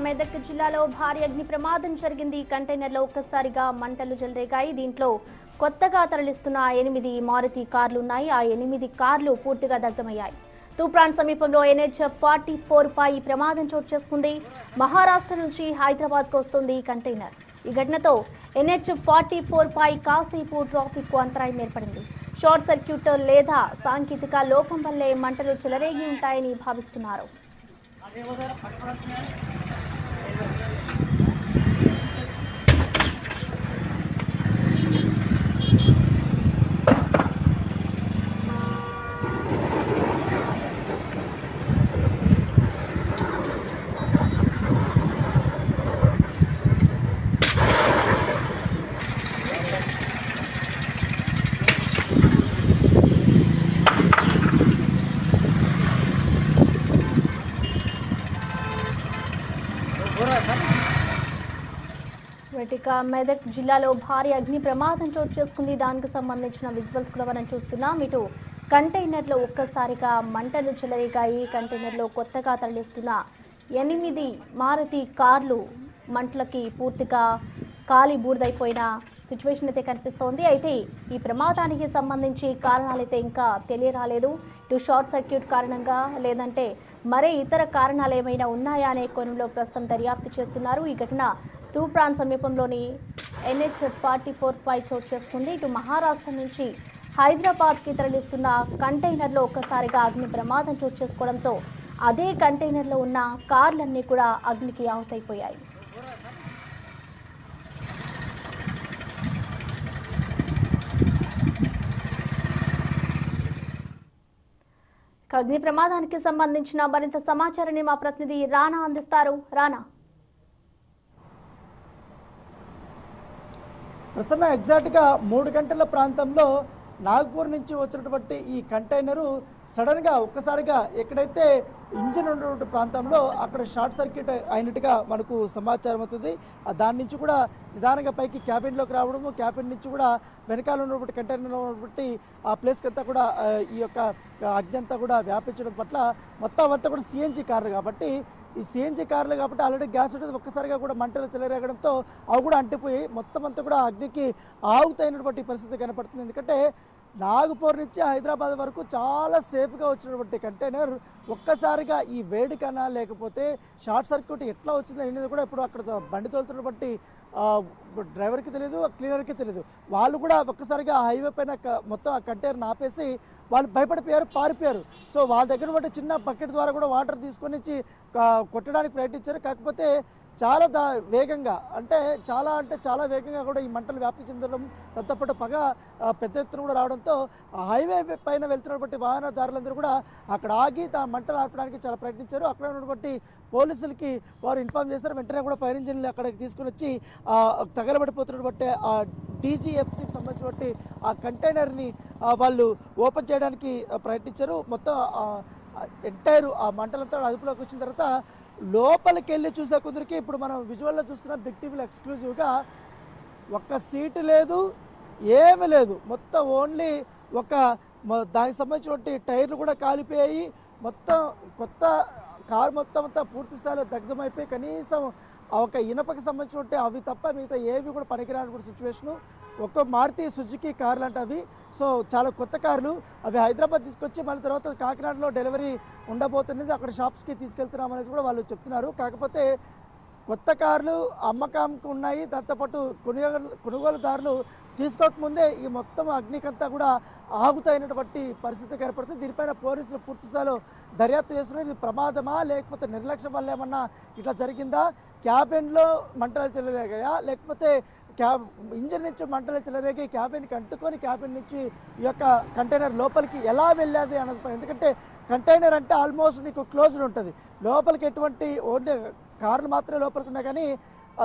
మెదక్ జిల్లాలో భారీ అగ్ని ప్రమాదం జరిగింది. కంటైనర్లో ఒక్కసారిగా మంటలు చెలరేగాయి. దీంట్లో కొత్తగా తరలిస్తున్న 8 మారుతి కార్లు ఉన్నాయి. ఆ 8 కార్లు పూర్తిగా దగ్ధమయ్యాయి. తూప్రాన్ సమీపంలో NH-44 పై ప్రమాదం చోటు చేసుకుంది. మహారాష్ట్ర నుంచి హైదరాబాద్కు వస్తుంది ఈ కంటైనర్. ఈ ఘటనతో NH-44 పై కాసేపు ట్రాఫిక్ అంతరాయం ఏర్పడింది. షార్ట్ సర్క్యూట్ లేదా సాంకేతిక లోపం వల్లే మంటలు చెలరేగి ఉంటాయని భావిస్తున్నారు. మెదక్ జిల్లాలో భారీ అగ్ని ప్రమాదం చోటు చేసుకుంది. దానికి సంబంధించిన విజువల్స్ కూడా మనం చూస్తున్నాం. ఇటు కంటైనర్లో ఒక్కసారిగా మంటలు చెలరేగాయి. కంటైనర్లో కొత్తగా తరలిస్తున్న 8 మారుతి కార్లు మంటలకి పూర్తిగా కాలి బూడిదైపోయిన సిచ్యువేషన్ అయితే కనిపిస్తోంది. అయితే ఈ ప్రమాదానికి సంబంధించి కారణాలైతే ఇంకా తెలియరాలేదు. ఇటు షార్ట్ సర్క్యూట్ కారణంగా లేదంటే మరే ఇతర కారణాలు ఏమైనా ఉన్నాయా అనే కోణంలో ప్రస్తుతం దర్యాప్తు చేస్తున్నారు. ఈ ఘటన తూప్రాన్ సమీపంలోని NH-44 పై చోటు చేసుకుంది. ఇటు మహారాష్ట్ర నుంచి హైదరాబాద్కి తరలిస్తున్న కంటైనర్లో ఒక్కసారిగా అగ్ని ప్రమాదం చోటు చేసుకోవడంతో అదే కంటైనర్లో ఉన్న కార్లన్నీ కూడా అగ్నికి ఆహుతైపోయాయి. అగ్ని ప్రమాదానికి సంబంధించిన మరింత సమాచారాన్ని మా ప్రతినిధి రానా అందిస్తారు. రానా, ప్రసన్న ఎగ్జాక్ట్గా 3 గంటల ప్రాంతంలో నాగ్పూర్ నుంచి వచ్చినటువంటి ఈ కంటైనరు సడన్గా ఒక్కసారిగా ఎక్కడైతే ఇంజిన్ ఉన్నటువంటి ప్రాంతంలో అక్కడ షార్ట్ సర్క్యూట్ అయినట్టుగా మనకు సమాచారం అవుతుంది. దాని నుంచి కూడా నిదానంగా పైకి క్యాబిన్లోకి రావడము, క్యాబిన్ నుంచి కూడా వెనకాల ఉన్నటువంటి కంటైనర్లో ఉన్నటువంటి ఆ ప్లేస్కి అంతా కూడా ఈ యొక్క అగ్ని అంతా కూడా వ్యాపించడం పట్ల మొత్తం అంతా కూడా CNG కార్లు కాబట్టి ఈ CNG కార్లు కాబట్టి ఆల్రెడీ గ్యాస్ ఉంటుంది. ఒక్కసారిగా కూడా మంటలు చెలరేగడంతో అవి కూడా అంటిపోయి మొత్తం అంతా కూడా అగ్నికి ఆగుతైనటువంటి పరిస్థితి కనపడుతుంది. ఎందుకంటే నాగపూర్ నుంచి హైదరాబాద్ వరకు చాలా సేఫ్గా వచ్చినటువంటి కంటైనర్ ఒక్కసారిగా ఈ వేడికన్నా లేకపోతే షార్ట్ సర్క్యూట్ ఎట్లా వచ్చింది అనేది కూడా ఇప్పుడు అక్కడ బండి తోలుతున్నటువంటి డ్రైవర్కి తెలియదు, క్లీనర్కి తెలియదు. వాళ్ళు కూడా ఒక్కసారిగా హైవే పైన మొత్తం ఆ కంటైనర్ని ఆపేసి వాళ్ళు భయపడిపోయారు, పారిపోయారు. సో వాళ్ళ దగ్గర ఉన్న చిన్న బకెట్ ద్వారా కూడా వాటర్ తీసుకొని కొట్టడానికి ప్రయత్నించారు. కాకపోతే చాలా వేగంగా అంటే చాలా వేగంగా కూడా ఈ మంటలు వ్యాప్తి చెందడం, దాంతోపాటు పగ పెద్ద ఎత్తున కూడా రావడంతో హైవే పైన వెళ్తున్నటువంటి వాహనదారులందరూ కూడా అక్కడ ఆగి మంటలు ఆర్పడానికి చాలా ప్రయత్నించారు. అక్కడ ఉన్నటువంటి పోలీసులకి వారు ఇన్ఫార్మ్ చేశారు. వెంటనే కూడా ఫైర్ ఇంజిన్లు అక్కడికి తీసుకుని వచ్చి తగలబడిపోతున్నటువంటి ఆ DGFCకి సంబంధించినటువంటి ఆ కంటైనర్ని వాళ్ళు ఓపెన్ చేయడానికి ప్రయత్నించారు. మొత్తం ఎంటైర్ ఆ మంటలంతా అదుపులోకి వచ్చిన తర్వాత లోపలికి వెళ్ళి చూసే కుదిరికి ఇప్పుడు మనం విజువల్లో చూస్తున్నాం. బిగ్ టీవీలో ఎక్స్క్లూజివ్గా ఒక్క సీటు లేదు, ఏమీ లేదు. మొత్తం ఓన్లీ దానికి సంబంధించినటువంటి టైర్లు కూడా కాలిపోయాయి. మొత్తం కొత్త కారు మొత్తం అంతా పూర్తి స్థాయిలో దగ్ధమైపోయి కనీసం ఒక ఇనపకి సంబంధించినట్టు అవి తప్ప మిగతా ఏవి కూడా పనికిరాని సిచ్యువేషను. ఒక్క మారుతి సుజుకి కార్లు అంటే అవి సో చాలా కొత్త కార్లు. అవి హైదరాబాద్ తీసుకొచ్చి మళ్ళీ తర్వాత కాకినాడలో డెలివరీ ఉండబోతున్నది, అక్కడ షాప్స్కి తీసుకెళ్తున్నామనేసి కూడా వాళ్ళు చెప్తున్నారు. కాకపోతే కొత్త కార్లు అమ్మకానికి ఉన్నాయి, దాంతోపాటు కొనుగోలుదారులు తీసుకోకముందే ఈ మొత్తం అగ్నికంతా కూడా ఆగుతైనటువంటి పరిస్థితి కనపడుతుంది. దీనిపైన పోలీసులు పూర్తి స్థాయిలో దర్యాప్తు చేస్తున్నారు. ఇది ప్రమాదమా లేకపోతే నిర్లక్ష్యం వల్ల ఏమన్నా ఇట్లా జరిగిందా, క్యాబిన్లో మంటలు చెలరేగాయా, లేకపోతే ఇంజిన్ నుంచి మంటలు చెలరేగి క్యాబిన్కి అంటుకొని క్యాబిన్ నుంచి ఈ యొక్క కంటైనర్ లోపలికి ఎలా వెళ్ళేది అన్నది. ఎందుకంటే కంటైనర్ అంటే ఆల్మోస్ట్ నీకు క్లోజ్డ్ ఉంటుంది, లోపలికి ఎటువంటి ఓన్లీ కార్లు మాత్రమే లోపలికి ఉన్నాయి కానీ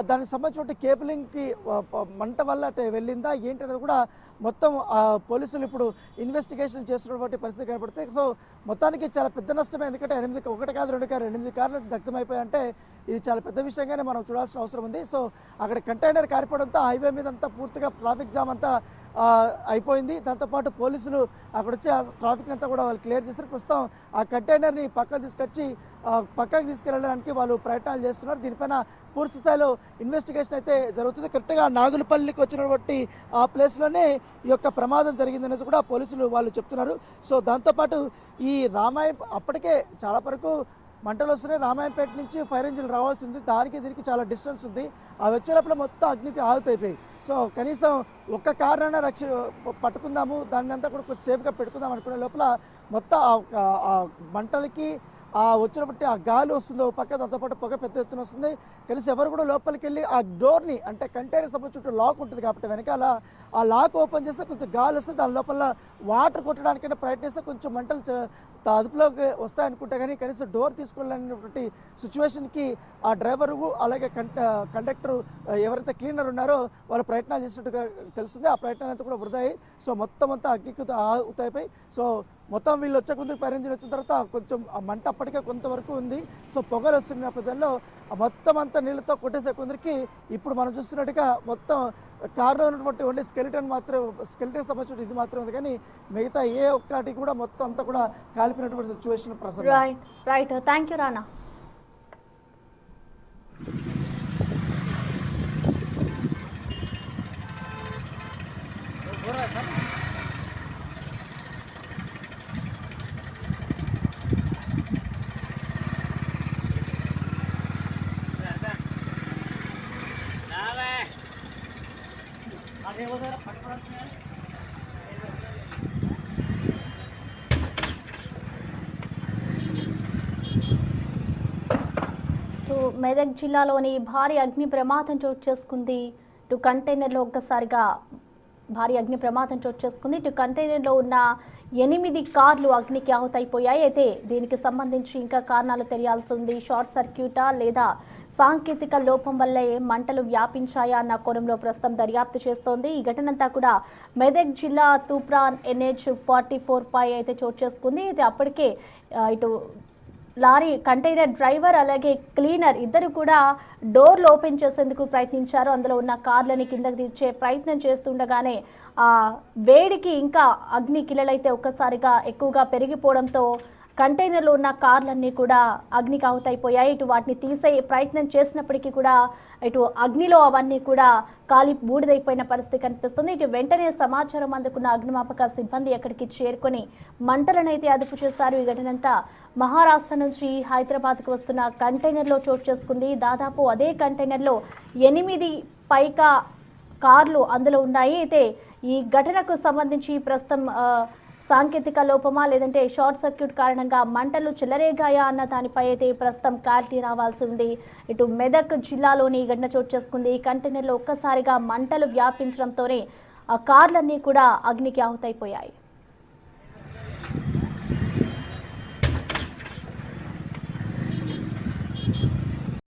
దానికి సంబంధించిన కేబులింగ్కి మంట వల్ల వెళ్ళిందా ఏంటనేది కూడా మొత్తం పోలీసులు ఇప్పుడు ఇన్వెస్టిగేషన్ చేస్తున్నటువంటి పరిస్థితి కనపడుతుంది. సో మొత్తానికి చాలా పెద్ద నష్టమే, ఎందుకంటే 1 కాదు 2 కాదు 8 కార్లు దగ్ధమైపోయాయంటే ఇది చాలా పెద్ద విషయంగానే మనం చూడాల్సిన అవసరం ఉంది. సో అక్కడ కంటైనర్ కారిపోవడంతో హైవే మీద అంతా పూర్తిగా ట్రాఫిక్ జామ్ అంతా అయిపోయింది. దాంతోపాటు పోలీసులు అక్కడ వచ్చి ఆ ట్రాఫిక్ అంతా కూడా వాళ్ళు క్లియర్ చేస్తారు. ప్రస్తుతం ఆ కంటైనర్ని పక్కకు తీసుకెళ్ళడానికి వాళ్ళు ప్రయత్నాలు చేస్తున్నారు. దీనిపైన పూర్తి స్థాయిలో ఇన్వెస్టిగేషన్ అయితే జరుగుతుంది. కరెక్ట్గా నాగులపల్లికి వచ్చినటువంటి ఆ ప్లేస్లోనే ఈ యొక్క ప్రమాదం జరిగిందనేసి కూడా పోలీసులు వాళ్ళు చెప్తున్నారు. సో దాంతోపాటు ఈ అప్పటికే చాలా వరకు మంటలు వస్తున్నాయి. రామాయంపేట నుంచి ఫైర్ ఇంజిన్ రావాల్సి ఉంది. దీనికి చాలా డిస్టెన్స్ ఉంది. ఆ వచ్చేటప్పుడు మొత్తం అగ్నికి ఆగుతైపోయి. సో కనీసం ఒక్క కారణాన్ని పట్టుకుందాము, దాన్ని అంతా కూడా కొంచెం సేఫ్గా పెట్టుకుందాం అనుకునే లోపల మొత్తం ఆ మంటలకి వచ్చినప్పటి ఆ గాలి వస్తుంది ఒక పక్క, దాంతోపాటు పొగ పెద్ద ఎత్తున వస్తుంది. కనీసం ఎవరు కూడా లోపలికి వెళ్ళి ఆ డోర్ని, అంటే కంటైనర్ సంబంధించి చుట్టూ లాక్ ఉంటుంది కాబట్టి వెనకాల ఆ లాక్ ఓపెన్ చేస్తే కొంచెం గాలి వస్తుంది. దాని లోపల వాటర్ కొట్టడానికైనా ప్రయత్నిస్తే కొంచెం మంటలు అదుపులోకి వస్తాయనుకుంటే కానీ కనీసం డోర్ తీసుకెళ్ళినటువంటి సిచ్యువేషన్కి ఆ డ్రైవరు అలాగే కండక్టర్ ఎవరైతే క్లీనర్ ఉన్నారో వాళ్ళు ప్రయత్నాలు చేసినట్టుగా తెలుస్తుంది. ఆ ప్రయత్నాలు అంతా కూడా వృధాయి. సో మొత్తం అంతా అగ్గికి అవుతాయిపోయి. సో మొత్తం వీళ్ళు వచ్చే కొందరు ఫైర్ ఇంజిన్ వచ్చిన తర్వాత కొంచెం ఆ మంట అప్పటికే కొంతవరకు ఉంది. సో పొగలు వస్తున్న నేపథ్యంలో మొత్తం అంతా నీళ్ళతో కొట్టేసే కొందరికి ఇప్పుడు మనం చూస్తున్నట్టుగా మొత్తం కారులో ఉన్నటువంటి ఓన్లీ స్కెలిటన్ సంబంధించిన ఇది మాత్రం ఉంది, కానీ మిగతా ఏ ఒక్కటి కూడా మొత్తం అంతా కూడా కాలిపోయినటువంటి situation Prasanna. Right thank you Rana. Medak జిల్లాలోని భారీ అగ్ని ప్రమాదం చోటు చేసుకుంది. ఇటు కంటైనర్లో ఒక్కసారిగా భారీ అగ్ని ప్రమాదం చోటు చేసుకుంది. ఇటు కంటైనర్లో ఉన్న 8 కార్లు అగ్నికి ఆహుతైపోయాయి. అయితే దీనికి సంబంధించి ఇంకా కారణాలు తెలియాల్సి ఉంది. షార్ట్ సర్క్యూటా లేదా సాంకేతిక లోపం వల్లే మంటలు వ్యాపించాయా అన్న కోణంలో ప్రస్తుతం దర్యాప్తు చేస్తోంది. ఈ ఘటనంతా కూడా మెదక్ జిల్లా తూప్రాన్ NH44 పై అయితే చోటు చేసుకుంది. అయితే అప్పటికే ఇటు లారీ కంటైనర్ డ్రైవర్ అలాగే క్లీనర్ ఇద్దరు కూడా డోర్లు ఓపెన్ చేసేందుకు ప్రయత్నించారు. అందులో ఉన్న కార్లని కిందకి దించే ప్రయత్నం చేస్తుండగానే ఆ వేడికి ఇంకా అగ్ని కిలలైతే ఒక్కసారిగా ఎక్కువగా పెరిగిపోవడంతో కంటైనర్లో ఉన్న కార్లన్నీ కూడా అగ్నికి ఆహుతైపోయాయి. ఇటు వాటిని తీసే ప్రయత్నం చేసినప్పటికీ కూడా ఇటు అగ్నిలో అవన్నీ కూడా కాలి బూడిదైపోయిన పరిస్థితి కనిపిస్తుంది. ఇటు వెంటనే సమాచారం అందుకున్న అగ్నిమాపక సిబ్బంది అక్కడికి చేరుకొని మంటలను అయితే అదుపు చేశారు. ఈ ఘటనంతా మహారాష్ట్ర నుంచి హైదరాబాద్కు వస్తున్న కంటైనర్లో చోటు చేసుకుంది. దాదాపు అదే కంటైనర్లో 8 పైగా కార్లు అందులో ఉన్నాయి. అయితే ఈ ఘటనకు సంబంధించి ప్రస్తుతం సాంకేతిక లోపమా లేదంటే షార్ట్ సర్క్యూట్ కారణంగా మంటలు చెలరేగాయా అన్న దానిపై అయితే ప్రస్తుతం క్లారిటీ రావాల్సి ఉంది. ఇటు మెదక్ జిల్లాలోని ఘటన చోటు చేసుకుంది. కంటైనర్లో ఒక్కసారిగా మంటలు వ్యాపించడంతోనే ఆ కార్లన్నీ కూడా అగ్నికి ఆహుతైపోయాయి.